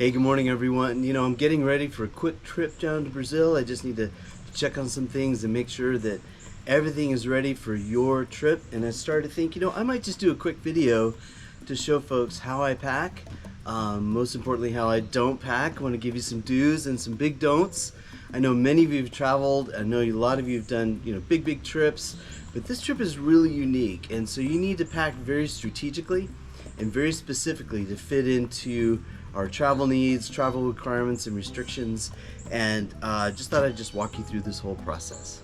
Hey, good morning, everyone. I'm getting ready for a quick trip down to Brazil. I just need to check on some things and make sure that everything is ready for your trip. And I started to think, I might just do a quick video to show folks how I pack. Most importantly, how I don't pack. I want to give you some do's and some big don'ts. I know many of you have traveled. I know a lot of you have done, big trips. But this trip is really unique. And so you need to pack very strategically and very specifically to fit into our travel needs, travel requirements, and restrictions. And just thought I'd just walk you through this whole process.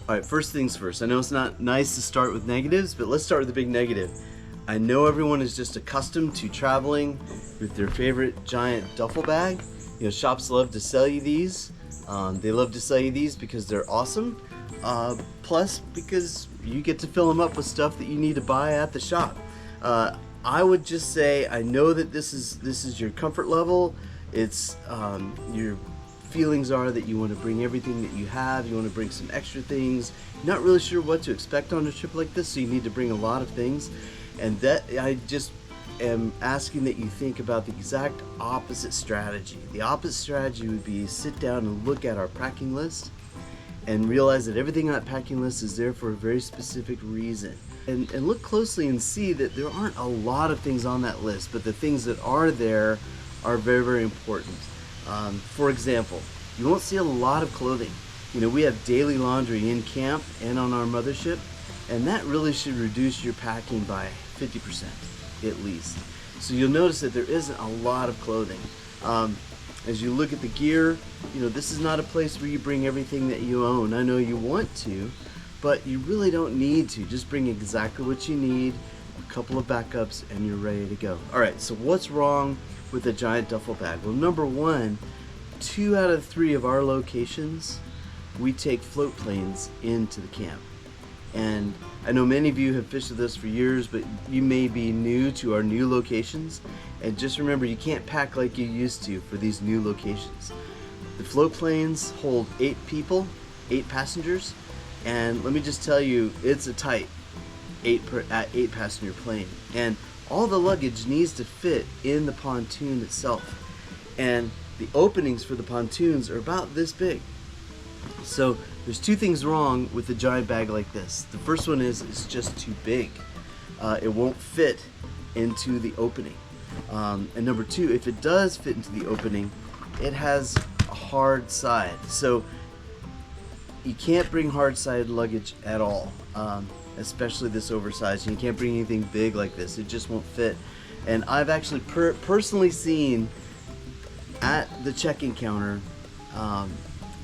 All right, first things first. I know it's not nice to start with negatives, but let's start with the big negative. I know everyone is just accustomed to traveling with their favorite giant duffel bag. Shops love to sell you these. They love to sell you these because they're awesome. Plus, because you get to fill them up with stuff that you need to buy at the shop. I would just say, I know that this is your comfort level. It's your feelings are that you want to bring everything that you have. You want to bring some extra things. You're not really sure what to expect on a trip like this, so you need to bring a lot of things. And that I just am asking that you think about the exact opposite strategy. The opposite strategy would be sit down and look at our packing list and realize that everything on that packing list is there for a very specific reason. And look closely and see that there aren't a lot of things on that list, but the things that are there are very, very important. For example, you won't see a lot of clothing. We have daily laundry in camp and on our mothership, and that really should reduce your packing by 50% at least. So you'll notice that there isn't a lot of clothing. As you look at the gear, this is not a place where you bring everything that you own. I know you want to, but you really don't need to. Just bring exactly what you need, a couple of backups, and you're ready to go. All right, so what's wrong with a giant duffel bag? Well, number one, 2 out of 3 of our locations, we take float planes into the camp. And I know many of you have fished with us for years, but you may be new to our new locations. And just remember, you can't pack like you used to for these new locations. The float planes hold 8 people, 8 passengers. And let me just tell you, it's a tight 8 passenger plane. And all the luggage needs to fit in the pontoon itself. And the openings for the pontoons are about this big. So there's 2 things wrong with a giant bag like this. The first one is it's just too big. It won't fit into the opening. And number 2, if it does fit into the opening, it has a hard side. So you can't bring hard-sided luggage at all, especially this oversized. You can't bring anything big like this. It just won't fit. And I've actually personally seen at the check-in counter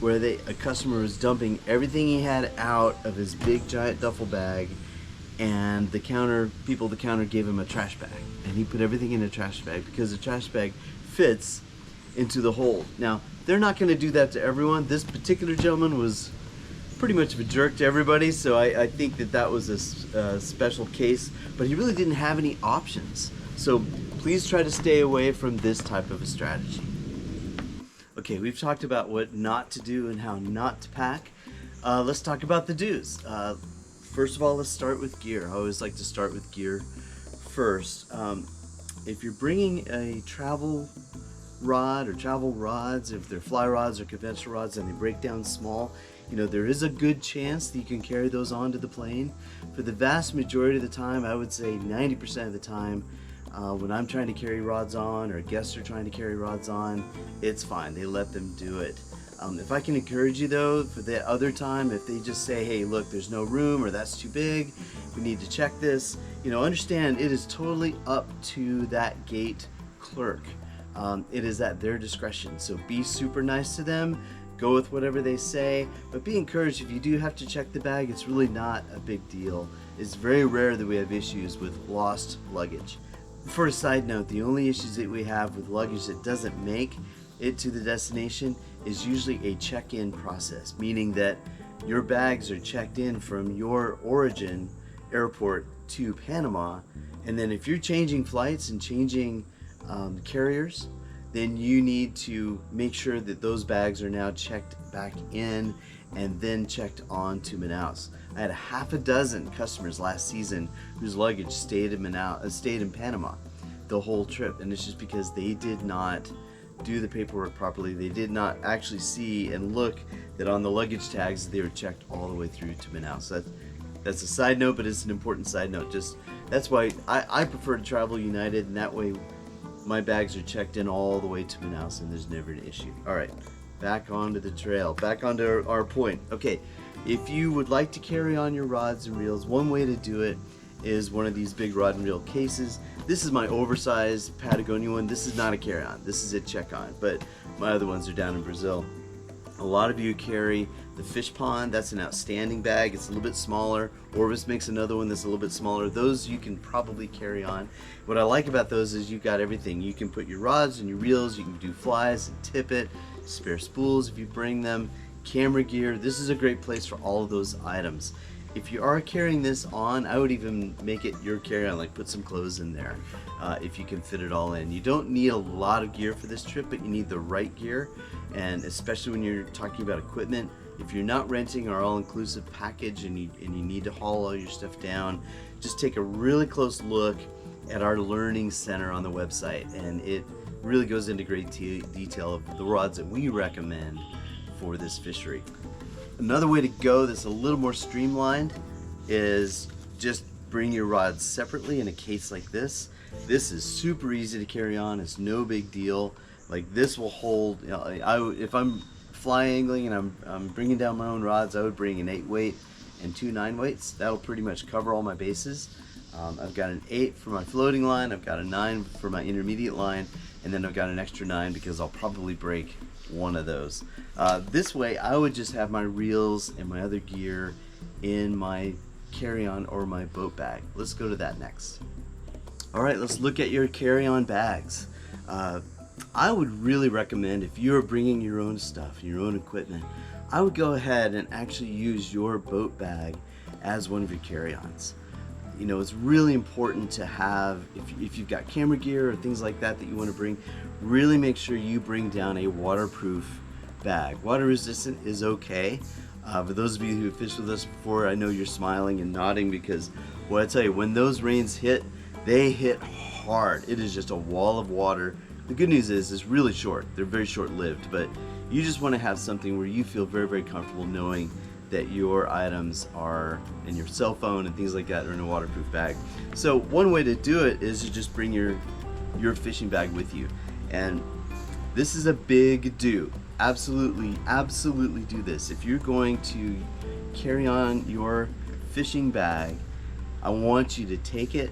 where a customer was dumping everything he had out of his big giant duffel bag, and the people at the counter gave him a trash bag, and he put everything in a trash bag because the trash bag fits into the hole. Now, they're not going to do that to everyone. This particular gentleman was pretty much of a jerk to everybody, so I think that was a special case, but he really didn't have any options. So please try to stay away from this type of a strategy. Okay, we've talked about what not to do and how not to pack. Let's talk about the do's. First of all, let's start with gear. I always like to start with gear first. If you're bringing a travel rod or travel rods, if they're fly rods or conventional rods and they break down small, there is a good chance that you can carry those onto the plane. For the vast majority of the time, I would say 90% of the time, when I'm trying to carry rods on or guests are trying to carry rods on, it's fine. They let them do it. If I can encourage you though, for the other time, if they just say, hey, look, there's no room, or that's too big, we need to check this, understand it is totally up to that gate clerk. It is at their discretion. So be super nice to them. Go with whatever they say, but be encouraged. If you do have to check the bag, it's really not a big deal. It's very rare that we have issues with lost luggage. For a side note, the only issues that we have with luggage that doesn't make it to the destination is usually a check-in process, meaning that your bags are checked in from your origin airport to Panama, and then if you're changing flights and changing carriers, then you need to make sure that those bags are now checked back in and then checked on to Manaus. I had 6 customers last season whose luggage stayed in Panama. the whole trip, and it's just because they did not do the paperwork properly. They did not actually see and look that on the luggage tags they were checked all the way through to Manaus. That's a side note, but it's an important side note. Just that's why I prefer to travel United, and that way my bags are checked in all the way to Manaus and there's never an issue. All right, back onto the trail, back onto our point. Okay, if you would like to carry on your rods and reels, one way to do it is one of these big rod and reel cases. This is my oversized Patagonia one. This is not a carry-on, this is a check-on, but my other ones are down in Brazil. A lot of you carry the fish pond. That's an outstanding bag. It's a little bit smaller. Orvis makes another one that's a little bit smaller. Those you can probably carry on. What I like about those is you've got everything. You can put your rods and your reels, you can do flies and tippet, spare spools if you bring them, camera gear. This is a great place for all of those items. If you are carrying this on, I would even make it your carry-on, like put some clothes in there if you can fit it all in. You don't need a lot of gear for this trip, but you need the right gear, and especially when you're talking about equipment. If you're not renting our all-inclusive package and you need to haul all your stuff down, just take a really close look at our learning center on the website, and it really goes into great detail of the rods that we recommend for this fishery. Another way to go that's a little more streamlined is just bring your rods separately in a case like this. This is super easy to carry on. It's no big deal. Like this will hold, you know, if I'm fly angling and I'm bringing down my own rods, I would bring an 8-weight and 2 9-weights. That'll pretty much cover all my bases. I've got an 8 for my floating line, I've got a 9 for my intermediate line, and then I've got an extra 9 because I'll probably break one of those. This way I would just have my reels and my other gear in my carry-on or my boat bag. Let's go to that next. Alright, let's look at your carry-on bags. I would really recommend, if you're bringing your own stuff, your own equipment, I would go ahead and actually use your boat bag as one of your carry-ons. You know, it's really important to have, if you've got camera gear or things like that that you want to bring, really make sure you bring down a waterproof bag. Water resistant is okay. For those of you who fished with us before, I know you're smiling and nodding because, well, I tell you, when those rains hit, they hit hard. It is just a wall of water. The good news is it's really short. They're very short-lived, but you just want to have something where you feel very, very comfortable knowing that your items are, and your cell phone and things like that are in a waterproof bag. So one way to do it is to just bring your fishing bag with you. And this is a big do. Absolutely do this. If you're going to carry on your fishing bag, I want you to take it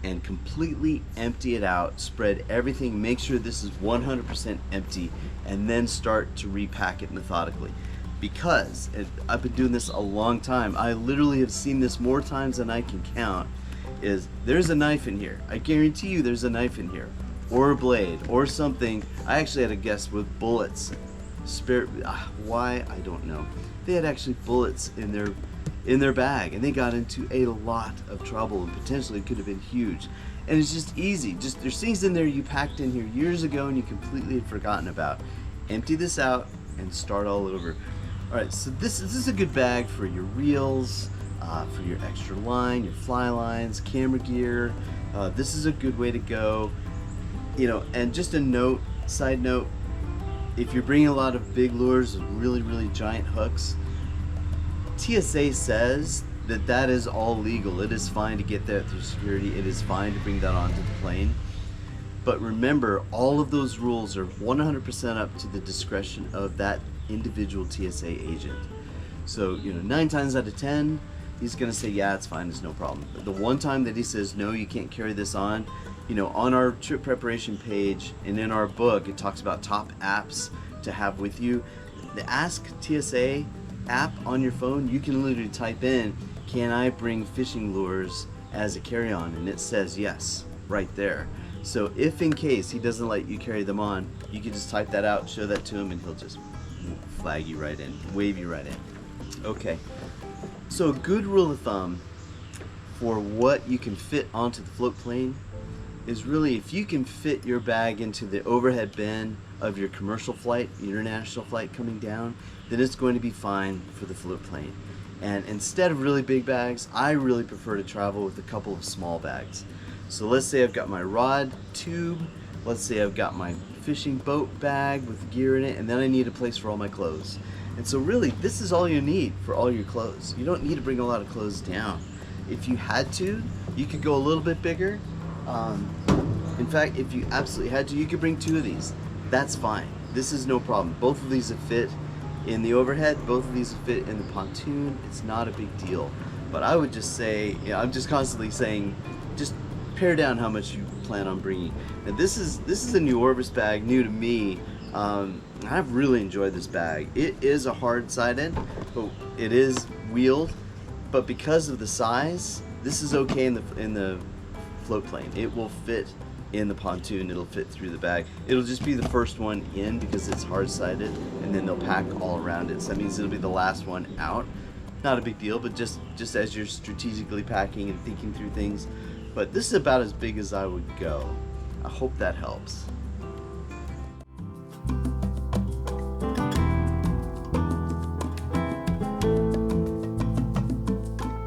and completely empty it out. Spread everything, make sure this is 100% empty, and then start to repack it methodically. Because I've been doing this a long time, I literally have seen this more times than I can count, is there's a knife in here. I guarantee you there's a knife in here, or a blade, or something. I actually had a guest with bullets. Why, I don't know. They had actually bullets in their bag, and they got into a lot of trouble, and potentially it could have been huge. And it's just easy. Just there's things in there you packed in here years ago and you completely had forgotten about. Empty this out and start all over. Alright, so this is a good bag for your reels, for your extra line, your fly lines, camera gear. This is a good way to go. You know, and just a note, side note, if you're bringing a lot of big lures with really, really giant hooks, TSA says that is all legal. It is fine to get that through security. It is fine to bring that onto the plane. But remember, all of those rules are 100% up to the discretion of that individual TSA agent. So, you know, 9 times out of 10, he's going to say, yeah, it's fine, it's no problem. But the one time that he says, no, you can't carry this on, you know, on our trip preparation page and in our book, it talks about top apps to have with you. The Ask TSA app on your phone, you can literally type in, can I bring fishing lures as a carry-on? And it says yes, right there. So if in case he doesn't let you carry them on, you can just type that out, show that to him, and he'll just flag you right in, wave you right in. Okay, so a good rule of thumb for what you can fit onto the float plane is really, if you can fit your bag into the overhead bin of your commercial flight, international flight coming down, then it's going to be fine for the float plane. And instead of really big bags, I really prefer to travel with a couple of small bags. So let's say I've got my rod tube, let's say I've got my fishing boat bag with gear in it, and then I need a place for all my clothes. And so really, this is all you need for all your clothes. You don't need to bring a lot of clothes down. If you had to, you could go a little bit bigger. In fact, if you absolutely had to, you could bring 2 of these. That's fine. This is no problem. Both of these would fit in the overhead. Both of these would fit in the pontoon. It's not a big deal. But I would just say, I'm just constantly saying, just pare down how much you plan on bringing. Now this is a new Orbis bag, new to me. I've really enjoyed this bag. It is a hard-sided, but it is wheeled. But because of the size, this is okay in the float plane. It will fit in the pontoon. It'll fit through the bag. It'll just be the first one in because it's hard-sided, and then they'll pack all around it. So that means it'll be the last one out. Not a big deal, but just as you're strategically packing and thinking through things. But this is about as big as I would go. I hope that helps.